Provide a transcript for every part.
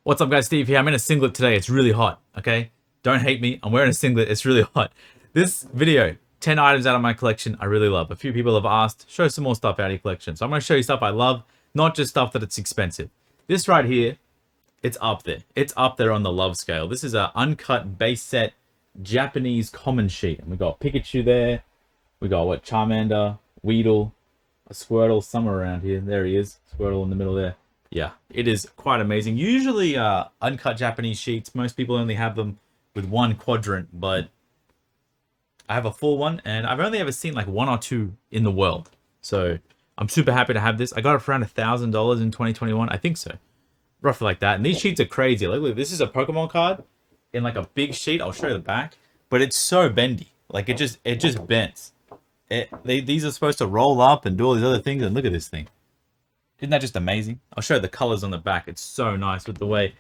What's up guys, Steve here. I'm in a singlet today. It's really hot, okay? Don't hate me. I'm wearing a singlet. It's really hot. This video, 10 items out of my collection I really love. A few people have asked, show some more stuff out of your collection. So I'm going to show you stuff I love, not just stuff that it's expensive. This right here, it's up there. It's up there on the love scale. This is an uncut base set Japanese common sheet. And we got Pikachu there. We got what? Charmander, Weedle, a Squirtle somewhere around here. There he is. Squirtle in the middle there. Yeah, it is quite amazing. Usually uncut Japanese sheets, most people only have them with one quadrant, but I have a full one and I've only ever seen like one or two in the world. So I'm super happy to have this. I got it for around $1,000 in 2021. I think so. Roughly like that. And these sheets are crazy. Like, look, this is a Pokemon card in like a big sheet. I'll show you the back, but it's so bendy. Like it just bends. These are supposed to roll up and do all these other things. And look at this thing. Isn't that just amazing? I'll show you the colors on the back. It's so nice with the way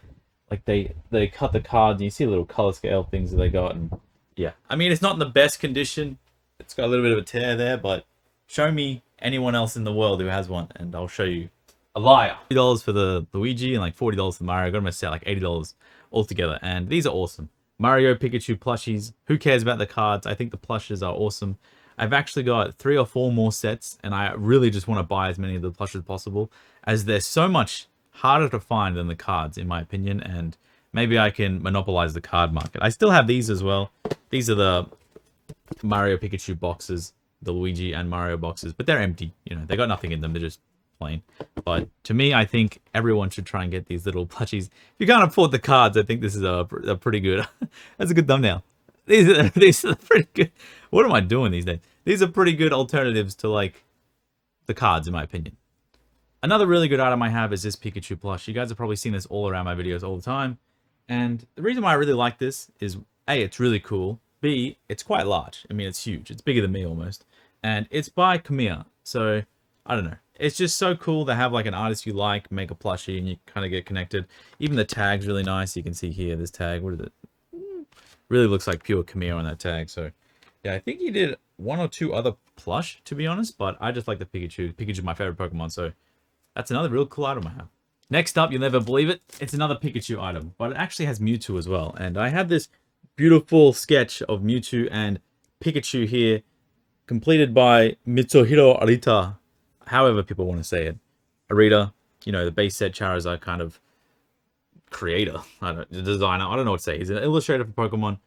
like they cut the cards. And you see little color scale things that they got. And yeah, I mean, it's not in the best condition. It's got a little bit of a tear there, but show me anyone else in the world who has one and I'll show you a liar. $40 for the Luigi and like $40 for Mario. I got them at sale, like $80 altogether. And these are awesome. Mario, Pikachu plushies. Who cares about the cards? I think the plushes are awesome. I've actually got 3 or 4 more sets, and I really just want to buy as many of the plushes as possible, as they're so much harder to find than the cards, in my opinion, and maybe I can monopolize the card market. I still have these as well. These are the Mario Pikachu boxes, the Luigi and Mario boxes, but they're empty. You know, they got nothing in them. They're just plain. But to me, I think everyone should try and get these little plushies. If you can't afford the cards, I think this is a pretty good. That's a good thumbnail. These are pretty good. What am I doing these days? These are pretty good alternatives to like the cards, in my opinion. Another really good item I have is this Pikachu plush. You guys have probably seen this all around my videos all the time. And the reason why I really like this is A, it's really cool. B, it's quite large. I mean, it's huge. It's bigger than me almost. And it's by Kamiya. So, I don't know. It's just so cool to have like an artist you like make a plushie and you kind of get connected. Even the tag's really nice. You can see here this tag. What is it? Really looks like pure Kamiya on that tag. So, yeah, I think he did 1 or 2 other plush, to be honest. But I just like the Pikachu. Pikachu's my favorite Pokemon. So, that's another real cool item I have. Next up, you'll never believe it. It's another Pikachu item. But it actually has Mewtwo as well. And I have this beautiful sketch of Mewtwo and Pikachu here. Completed by Mitsuhiro Arita. However people want to say it. Arita, you know, the base set Charizard kind of creator, the designer. I don't know what to say. He's an illustrator for Pokemon.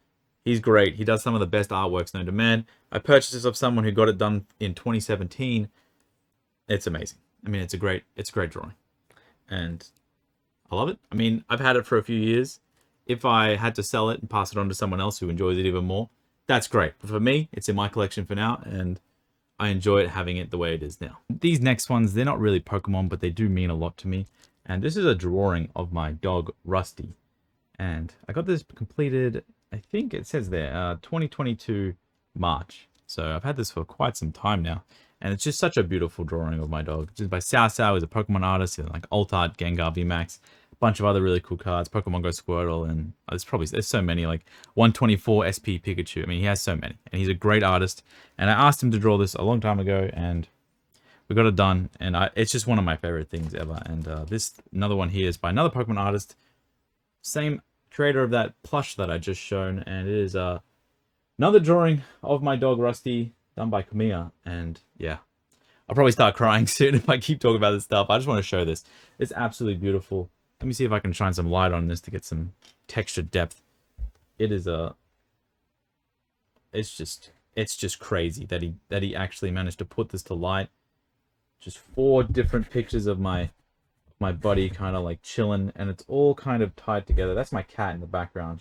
He's great. He does some of the best artworks known to man. I purchased this of someone who got it done in 2017. It's amazing. I mean, it's a great drawing, and I love it. I mean, I've had it for a few years. If I had to sell it and pass it on to someone else who enjoys it even more, that's great. But for me, it's in my collection for now, and I enjoy it having it the way it is now. These next ones, they're not really Pokemon, but they do mean a lot to me. And this is a drawing of my dog, Rusty. And I got this completed, I think it says there, 2022 March. So I've had this for quite some time now. And it's just such a beautiful drawing of my dog. Just by Sao Sao, who's a Pokemon artist, and like Alt Art, Gengar, VMAX, a bunch of other really cool cards, Pokemon Go Squirtle, and there's so many, like 124 SP Pikachu. I mean, he has so many. And he's a great artist. And I asked him to draw this a long time ago, and we got it done, and it's just one of my favorite things ever. And another one here is by another Pokemon artist, same creator of that plush that I just shown, and it is another drawing of my dog Rusty, done by Kamiya. And yeah, I'll probably start crying soon if I keep talking about this stuff. I just want to show this. It's absolutely beautiful. Let me see if I can shine some light on this to get some texture depth. It is it's just crazy that he actually managed to put this to light. Just 4 different pictures of my buddy kind of like chilling, and it's all kind of tied together. That's my cat in the background.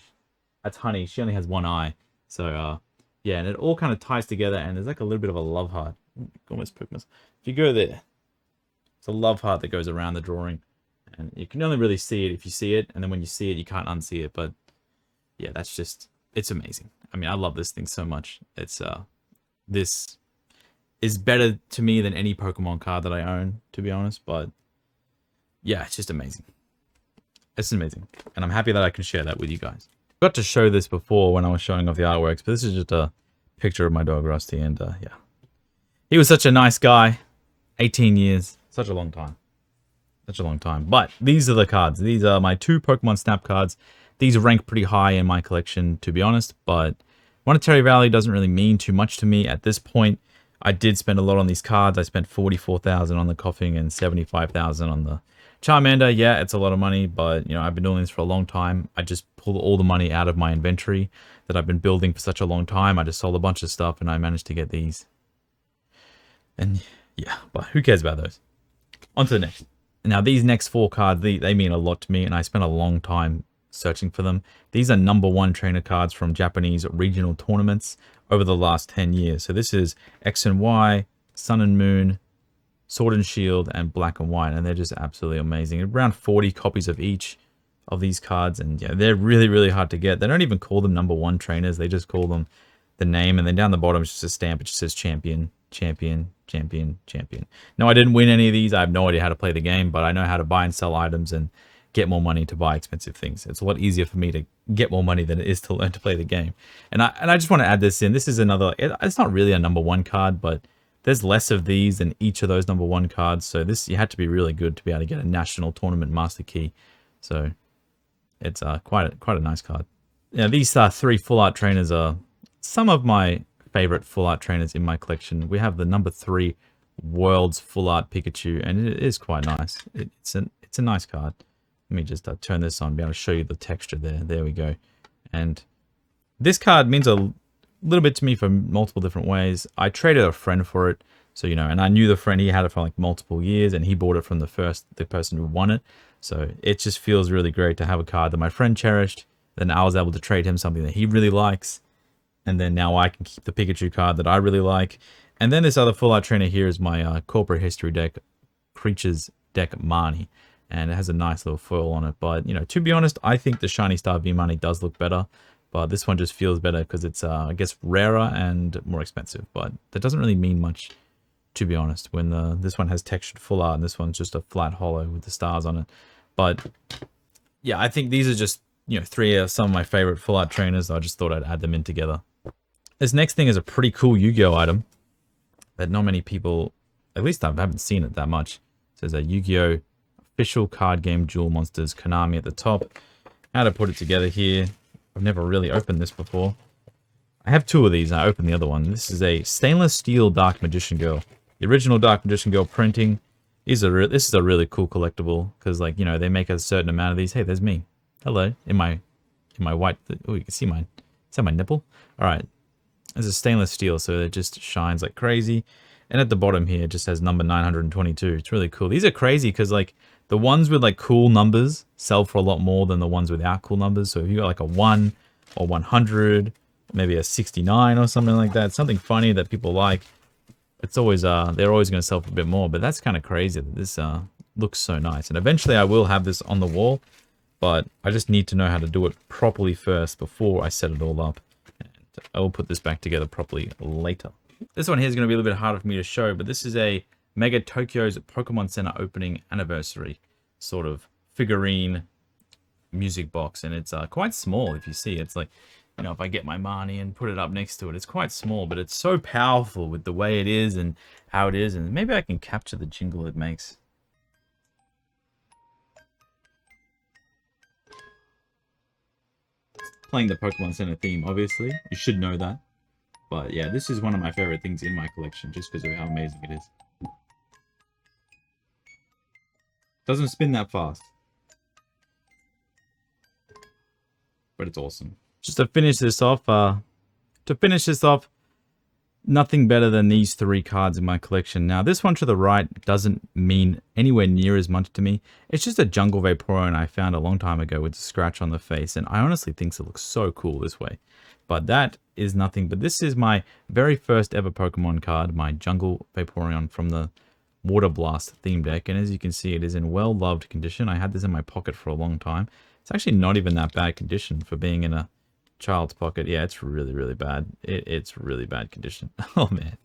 That's Honey. She only has one eye. So yeah, and it all kind of ties together, and there's like a little bit of a love heart. Almost pooped myself. If you go there, it's a love heart that goes around the drawing, and you can only really see it if you see it, and then when you see it, you can't unsee it. But yeah, it's amazing. I mean, I love this thing so much. It's this is better to me than any Pokemon card that I own, to be honest. But yeah, it's just amazing. It's amazing. And I'm happy that I can share that with you guys. I got to show this before when I was showing off the artworks, but this is just a picture of my dog Rusty. And yeah, he was such a nice guy. 18 years, such a long time. Such a long time. But these are the cards. These are my 2 Pokemon Snap cards. These rank pretty high in my collection, to be honest. But monetary value doesn't really mean too much to me at this point. I did spend a lot on these cards. I spent 44,000 on the Coughing and 75,000 on the Charmander. Yeah, it's a lot of money, but you know, I've been doing this for a long time. I just pulled all the money out of my inventory that I've been building for such a long time. I just sold a bunch of stuff and I managed to get these. And yeah, but who cares about those? On to the next. Now, these next 4 cards, they mean a lot to me, and I spent a long time searching for them. These are #1 trainer cards from Japanese regional tournaments over the last 10 years. So this is X and Y, Sun and Moon, Sword and Shield, and Black and White, and they're just absolutely amazing. Around 40 copies of each of these cards, and yeah, they're really, really hard to get. They don't even call them #1 trainers. They just call them the name, and then down the bottom is just a stamp. It just says champion, champion, champion, champion. No, I didn't win any of these. I have no idea how to play the game, but I know how to buy and sell items and get more money to buy expensive things. It's a lot easier for me to get more money than it is to learn to play the game. And I just want to add this in. This is another, it's not really a #1 card, but there's less of these than each of those #1 cards. So this, you had to be really good to be able to get a national tournament master key. So it's quite a nice card. Yeah, these 3 full art trainers are some of my favorite full art trainers in my collection. We have the #3 World's Full Art Pikachu, and it is quite nice. It's a nice card. Let me just turn this on, be able to show you the texture there. There we go. And this card means a little bit to me for multiple different ways. I traded a friend for it, so you know, and I knew the friend, he had it for like multiple years, and he bought it from the person who won it. So it just feels really great to have a card that my friend cherished. Then I was able to trade him something that he really likes. And then now I can keep the Pikachu card that I really like. And then this other full art trainer here is my corporate history deck, Creatures deck Marnie. And it has a nice little foil on it. But, you know, to be honest, I think the Shiny Star V Marnie does look better. But this one just feels better because it's, I guess, rarer and more expensive. But that doesn't really mean much, to be honest, when this one has textured full art and this one's just a flat hollow with the stars on it. But, yeah, I think these are just, you know, 3 of some of my favorite full art trainers. I just thought I'd add them in together. This next thing is a pretty cool Yu-Gi-Oh item that not many people, at least I haven't seen it that much. It says a Yu-Gi-Oh official card game Duel Monsters Konami at the top. How to put it together here. I've never really opened this before. I have 2 of these. I opened the other one. This is a stainless steel Dark Magician Girl. The original Dark Magician Girl printing. This is a really cool collectible because, like, you know, they make a certain amount of these. Hey, there's me. Hello. In my white. Oh, you can see mine. Is that my nipple? All right. It's a stainless steel, so it just shines like crazy. And at the bottom here, it just says number 922. It's really cool. These are crazy because, like, the ones with, like, cool numbers sell for a lot more than the ones without cool numbers. So if you got, like, a 1 or 100, maybe a 69 or something like that, something funny that people like, it's always, they're always going to sell for a bit more. But that's kind of crazy that this looks so nice. And eventually I will have this on the wall, but I just need to know how to do it properly first before I set it all up. I will put this back together properly later. This one here is going to be a little bit harder for me to show, but this is a Mega Tokyo's Pokemon Center opening anniversary sort of figurine music box, and it's quite small. If you see, it's like, you know, if I get my Marnie and put it up next to it, it's quite small, but it's so powerful with the way it is and how it is, and maybe I can capture the jingle it makes. Playing the Pokemon Center theme, obviously. You should know that. But yeah, this is one of my favorite things in my collection just because of how amazing it is. Doesn't spin that fast. But it's awesome. Just to finish this off, nothing better than these 3 cards in my collection. Now, this one to the right doesn't mean anywhere near as much to me. It's just a Jungle Vaporeon I found a long time ago with a scratch on the face, and I honestly think it looks so cool this way. But that is nothing, but this is my very first ever Pokemon card, my Jungle Vaporeon from the Water Blast theme deck, and as you can see, it is in well-loved condition. I had this in my pocket for a long time. It's actually not even that bad condition for being in a child's pocket. Yeah, it's really, really bad. It's really bad condition. Oh, man.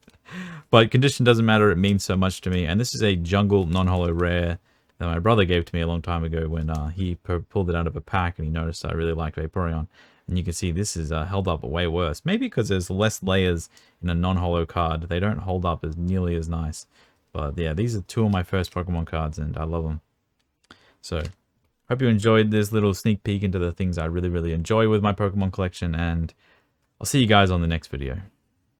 But condition doesn't matter. It means so much to me. And this is a jungle non-holo rare that my brother gave to me a long time ago when he pulled it out of a pack and he noticed I really liked Vaporeon. And you can see this is held up way worse. Maybe because there's less layers in a non-holo card. They don't hold up as nearly as nice. But yeah, these are 2 of my first Pokemon cards and I love them. So hope you enjoyed this little sneak peek into the things I really, really enjoy with my Pokemon collection, and I'll see you guys on the next video.